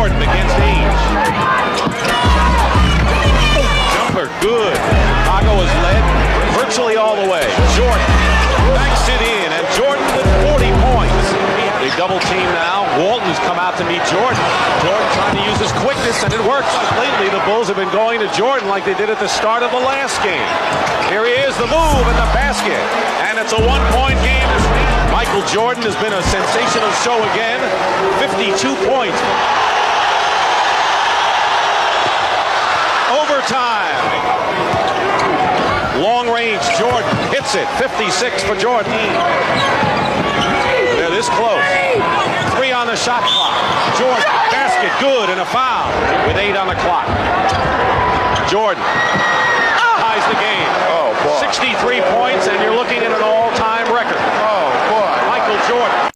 Jordan against Age. Jumper, good. Chicago has led virtually all the way. Jordan banks it in, and Jordan with 40 points. They double team now. Walton's come out to meet Jordan. Jordan trying to use his quickness, and it works completely. The Bulls have been going to Jordan like they did at the start of the last game. Here he is, the move and the basket. And it's a one-point game. Michael Jordan has been a sensational show again. 52 points. Overtime. Long range, Jordan hits it. 56 for Jordan. They're this close. 3 on the shot clock. Jordan, basket, good, and a foul with 8 on the clock. Jordan ties the game. Oh, boy. 63 points, and you're looking at an all-time record. Oh, boy. Michael Jordan.